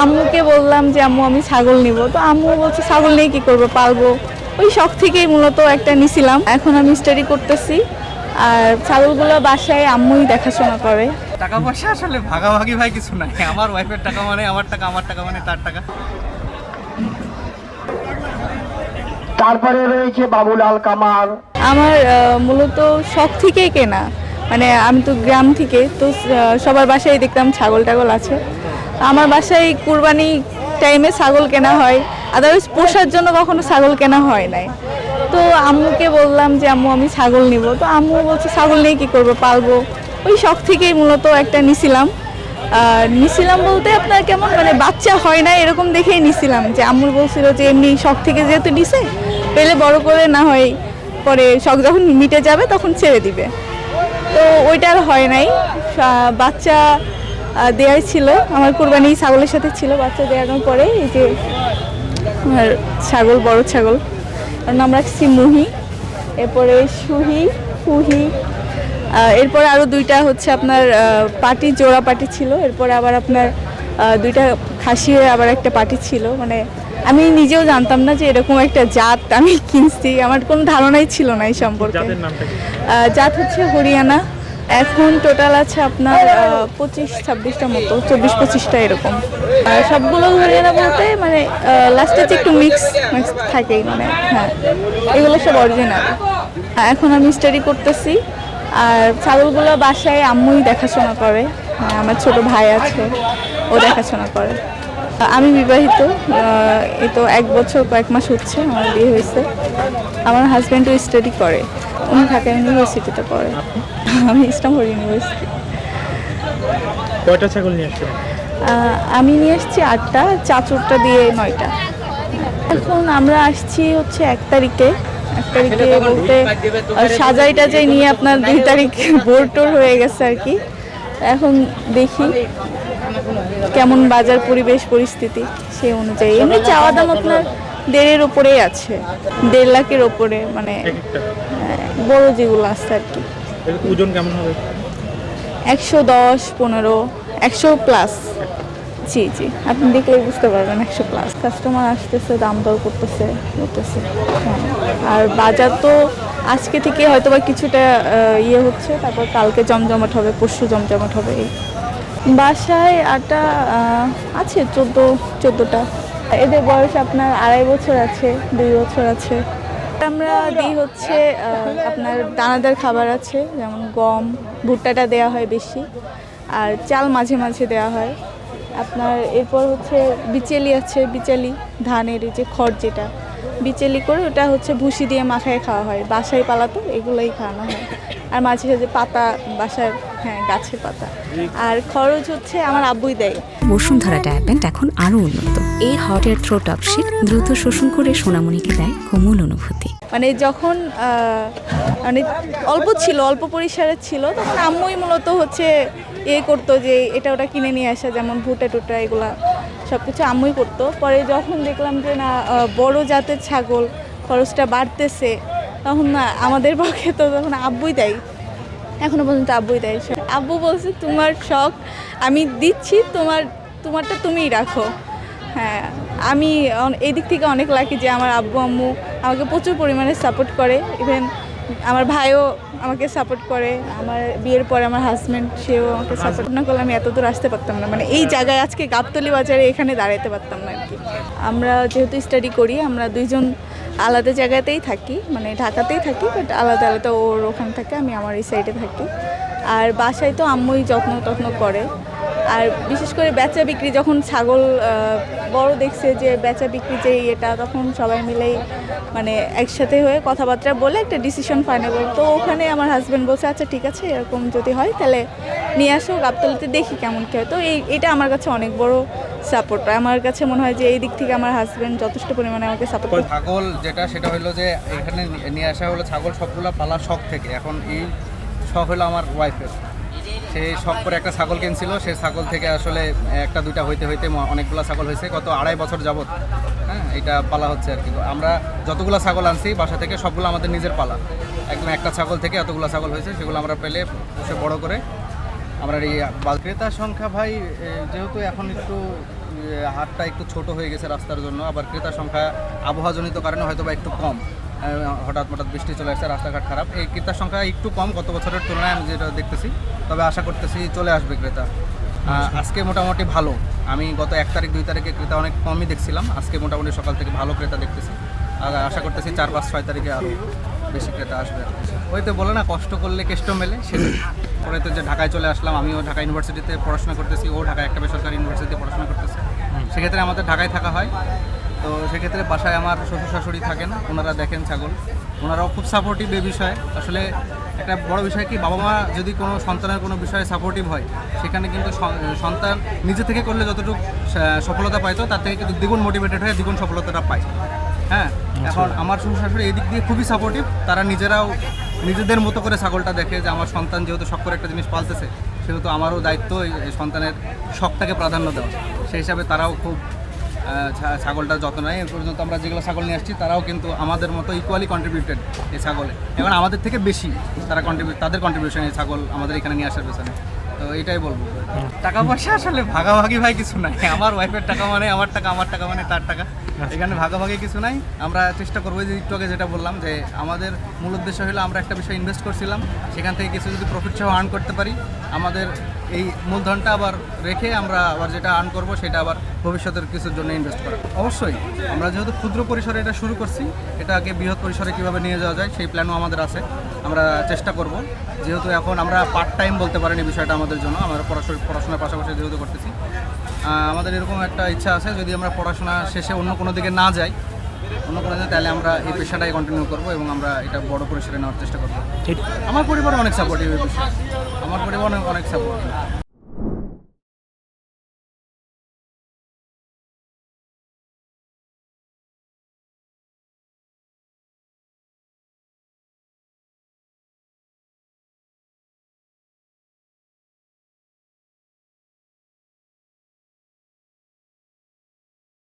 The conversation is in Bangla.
আম্মুকে বললাম যে আম্মু আমি ছাগল নিব, তো আম্মু বলছে ছাগল নিয়ে কি করবো, পালবো। ওই শখ থেকেই মূলত একটা নিছিলাম। এখন আমি স্টাডি করতেছি, আর ছাগলগুলো বাসায় আম্মুই দেখাশোনা করে। টাকা পয়সা আসলে ভাগাভাগি ভাই কিছু নাই, আমার ওয়াইফের টাকা মানে আমার টাকা, আমার টাকা মানে তার টাকা। তারপরে রয়েছে বাবুলাল কামাল। আমার মূলত শখ থেকেই কেনা, মানে আমি তো গ্রাম থেকে, তো সবার বাসায় দেখতাম ছাগল টাগল আছে। আমার বাসায় কুরবানি টাইমে ছাগল কেনা হয়, আদারওয়াইজ পোষার জন্য কখনো ছাগল কেনা হয় নাই। তো আম্মুকে বললাম যে আম্মু আমি ছাগল নিব, তো আম্মু বলছে ছাগল নিয়ে কি করবো, পালবো। ওই শখ থেকেই মূলত একটা নিছিলাম বলতে আপনার কেমন মানে বাচ্চা হয় না এরকম দেখেই নিছিলাম, যে আম্মু বলছিল যে এমনি শখ থেকে যেহেতু নিছে, পেলে বড় করে না হয় পরে শখ যখন মিটে যাবে তখন ছেড়ে দিবে। তো ওইটা আর হয় নাই। বাচ্চা দেয়াই ছিল, আমার কুরবানি ছাগলের সাথে ছিল। বাচ্চা দেওয়ানোর পরে এই যে আমার ছাগল, বড় ছাগল, ওর নাম রাখছি মুহি, এরপরে সুহি, ফুহি, এরপরে আরও দুইটা হচ্ছে আপনার পাটি, জোড়া পাটি ছিল। এরপরে আবার আপনার দুইটা খাসি হয়ে আবার একটা পাটি ছিল। মানে আমি নিজেও জানতাম না যে এরকম একটা জাত আমি কিনছি, আমার কোনো ধারণাই ছিল না এই সম্পর্কে। জাত হচ্ছে হরিয়ানা। এখন টোটাল আছে আপনার 25-26টা মতো, 24-25টা এরকম। সবগুলো হরিয়ানা বলতে মানে লাস্টে যে একটু মিক্স থাকেই, মানে হ্যাঁ, এগুলো সব অরিজিনাল। এখন আমি স্টাডি করতেছি, আর ছাগলগুলো বাসায় আম্মুই দেখাশোনা করে। আমার ছোট ভাই আছে, ও দেখাশোনা করে। আমি বিবাহিত, এই তো 1 বছর কয়েক মাস হচ্ছে আমার বিয়ে হয়েছে। আমার হাজব্যান্ডও স্টাডি করে, উনি ঢাকা ইউনিভার্সিটিতে পড়ে। আমি ইসলামপুর ইউনিভার্সিটি। কয়টা ছাগল নিয়ে আসছেন? আমি নিয়ে এসেছি 8টা, চাচুরটা দিয়ে 9টা। এখন আমরা আসছি হচ্ছে 1 তারিখে বলতে সাজাই টাজাই নিয়ে আপনার 2 তারিখ বোর টোর হয়ে গেছে আর কি। এখন দেখি কেমন বাজার পরিবেশ পরিস্থিতি সেই অনুযায়ী। এমনি চাওয়া দাম আপনার 1.5-এর উপরেই আছে, 1.5 লাখের ওপরে, মানে বড় যেগুলো আছে আর কি। ওজন কেমন হবে? 110-15, 100+। জি জি, আপনি দেখলেই বুঝতে পারবেন 100+। কাস্টমার আসতেছে, দাম দর করতেছে। হ্যাঁ, আর বাজার তো আজকে থেকে হয়তো বা কিছুটা ইয়ে হচ্ছে, তারপর কালকে জমজমাট হবে, পরশু জমজমাট হবে। এই বাসায় আটা আছে 14টা। এদের বয়স আপনার 2.5 বছর আছে, 2 বছর আছে। আমরা দিই হচ্ছে আপনার দানাদার খাবার আছে, যেমন গম, ভুট্টাটা দেওয়া হয় বেশি, আর চাল মাঝে মাঝে দেওয়া হয় আপনার। এরপর হচ্ছে বিচেলি আছে, বিচেলি ধানের এই যে খড়, যেটা বিচেলি করে ওটা হচ্ছে ভুসি দিয়ে মাখায় খাওয়া হয়। বাসায় পালাতো এগুলোই খাওয়ানো হয়। আর মাঝে সাঝে পাতা, বাসার হ্যাঁ গাছের পাতা। আর খরচ হচ্ছে আমার আব্বুই দেয়। বসুন্ধরা ডায়াপেন্ট এখন আরো উন্নত। এই হট এয়ার থ্রো টপশিট দ্রুত শোষণ করে সোনামণিকে দেয় কোমল অনুভূতি। মানে যখন মানে অল্প পরিসরে ছিল, তখন আম্মুই মূলত হচ্ছে করতো যে এটা ওটা কিনে নিয়ে আসা, যেমন ভুট্টা টুট্টা এগুলা সব কিছু আম্মুই করতো। পরে যখন দেখলাম যে না বড় জাতের ছাগল খরচটা বাড়তেছে, তখন না আমাদের পক্ষে তো তখন আব্বুই দেয়, এখনো পর্যন্ত আব্বুই দেয়। আব্বু বলছে তোমার শখ আমি দিচ্ছি, তোমারটা তুমিই রাখো। হ্যাঁ, আমি এই দিক থেকে অনেক লাকি যে আমার আব্বু আম্মু আমাকে প্রচুর পরিমাণে সাপোর্ট করে। ইভেন আমার ভাইও আমাকে সাপোর্ট করে। আমার বিয়ের পরে আমার হাজব্যান্ড, সেও আমাকে সাপোর্ট না করলে আমি এত দূর আসতে পারতাম না, মানে এই জায়গায় আজকে গাবতলী বাজারে এখানে দাঁড়াতে পারতাম না আর কি। আমরা যেহেতু স্টাডি করি, আমরা দুইজন আলাদা জায়গাতেই থাকি, মানে ঢাকাতেই থাকি, বাট আলাদা আলাদা, ওর ওখানে থাকে, আমি আমার এই সাইডে থাকি। আর বাসায় তো আম্মুই যত্ন করে। আর বিশেষ করে বেচা বিক্রি, যখন ছাগল বড় দেখছে যে বেচা বিক্রি যে এটা, তখন সবাই মিলেই মানে একসাথে হয়ে কথাবার্তা বলে একটা ডিসিশন ফাইনাল করো। তো ওখানে আমার হাজব্যান্ড বলছে আচ্ছা ঠিক আছে, এরকম যদি হয় তাহলে নিয়ে আসো গাবতলীতে, দেখি কেমন কী হয়। তো এটা আমার কাছে অনেক বড় সাপোর্ট। আমার কাছে মনে হয় যে এই দিক থেকে আমার হাজব্যান্ড যথেষ্ট পরিমাণে আমাকে সাপোর্ট করে। ছাগল যেটা, সেটা হলো যে এখানে নিয়ে আসা হলো ছাগল সবগুলো পালার শখ থেকে। এখন এই শখ হলো আমার ওয়াইফের, সে শখ করে একটা ছাগল কিনছিল, সে ছাগল থেকে আসলে 1-2টা হইতে অনেকগুলো ছাগল হয়েছে গত 2.5 বছর যাবত। হ্যাঁ, এটা পালা হচ্ছে আর কি। আমরা যতগুলো ছাগল আনছি বাসা থেকে সবগুলো আমাদের নিজের পালা, একদম একটা ছাগল থেকে এতগুলো ছাগল হয়েছে, সেগুলো আমরা পেলে বসে বড় করে আমরা এই ক্রেতার সংখ্যা ভাই যেহেতু এখন একটু হাটটা একটু ছোট হয়ে গেছে রাস্তার জন্য, আবার ক্রেতার সংখ্যা আবহাওয়াজনিত কারণে হয়তো বা একটু কম। হঠাৎ বৃষ্টি চলে আসছে, রাস্তাঘাট খারাপ, এই ক্রেতার সংখ্যা একটু কম গত বছরের তুলনায় আমি যেটা দেখতেছি। তবে আশা করতেছি চলে আসবে ক্রেতা। আজকে মোটামুটি ভালো, আমি গত 1 তারিখ 2 তারিখে ক্রেতা অনেক কমই দেখছিলাম, আজকে মোটামুটি সকাল থেকে ভালো ক্রেতা দেখতেছি। আর আশা করতেছি 4, 5, 6 তারিখে আরও বেশি ক্রেতা আসবে। ওই তো বলে না, কষ্ট করলে কেষ্ট মেলে, সেটা পরে তো যে ঢাকায় চলে আসলাম, আমিও ঢাকা ইউনিভার্সিটিতে পড়াশোনা করতেছি, ও ঢাকায় একটা বেসরকারি ইউনিভার্সিটিতে পড়াশোনা করতেছে। সেক্ষেত্রে আমাদের ঢাকায় থাকা হয়, তো সেক্ষেত্রে বাসায় আমার শ্বশুর শাশুড়ি থাকেন, ওনারা দেখেন ছাগল, ওনারাও খুব সাপোর্টিভ এই বিষয়ে। আসলে একটা বড় বিষয় কি, বাবা মা যদি কোনো সন্তানের কোনো বিষয়ে সাপোর্টিভ হয়, সেখানে কিন্তু সন্তান নিজে থেকে করলে যতটুকু সফলতা পাইতো তার থেকে কিন্তু দ্বিগুণ মোটিভেটেড হয়ে দ্বিগুণ সফলতাটা পায়। হ্যাঁ, এখন আমার শ্বশুর শাশুড়ি এই দিক দিয়ে খুবই সাপোর্টিভ, তারা নিজেরাও নিজেদের মতো করে ছাগলটা দেখে যে আমার সন্তান যেহেতু শখ করে একটা জিনিস পালতেছে, সেহেতু আমারও দায়িত্ব এই সন্তানের শখটাকে প্রাধান্য দেওয়া। সেই হিসাবে তারাও খুব ছাগলটা যত্ন নেয়। এ পর্যন্ত আমরা যেগুলো ছাগল নিয়ে আসছি তারাও কিন্তু আমাদের মতো ইকুয়ালি কন্ট্রিবিউটেড এই ছাগলে, এবং আমাদের থেকে বেশি তারা তাদের কন্ট্রিবিউশন এই ছাগল আমাদের এখানে নিয়ে আসার পেছনে। তো এইটাই বলবো। টাকা পয়সা আসলে ভাগাভাগি ভাই কিছু নাই, আমার ওয়াইফের টাকা মানে আমার টাকা, আমার টাকা মানে তার টাকা, এখানে ভাগাভাগি কিছু নাই। আমরা চেষ্টা করবো যে একটু আগে যেটা বললাম, যে আমাদের মূল উদ্দেশ্য হলো আমরা একটা বিষয় ইনভেস্ট করছিলাম, সেখান থেকে কিছু যদি প্রফিট সহ আর্ন করতে পারি, আমাদের এই মূলধনটা আবার রেখে আমরা আবার যেটা আর্ন করবো সেটা আবার ভবিষ্যতের কিছুর জন্য ইনভেস্ট করা। অবশ্যই আমরা যেহেতু ক্ষুদ্র পরিসরে এটা শুরু করছি, এটাকে বৃহৎ পরিসরে কীভাবে নিয়ে যাওয়া যায় সেই প্ল্যানও আমাদের আছে, আমরা চেষ্টা করব। যেহেতু এখন আমরা পার্ট টাইম বলতে পারেন এই বিষয়টা আমাদের জন্য, আমরা পড়াশোনার পাশাপাশি যেহেতু করতেছি, আমাদের এরকম একটা ইচ্ছা আছে, যদি আমরা পড়াশোনা শেষে অন্য কোনো দিকে না যাই, তাহলে আমরা এই পেশাটাই কন্টিনিউ করব এবং আমরা এটা বড় পরিসরে নেওয়ার চেষ্টা করবো। আমার পরিবার অনেক সাপোর্টিভ এই বিষয়ে, আমার পরিবার অনেক সাপোর্টিভ।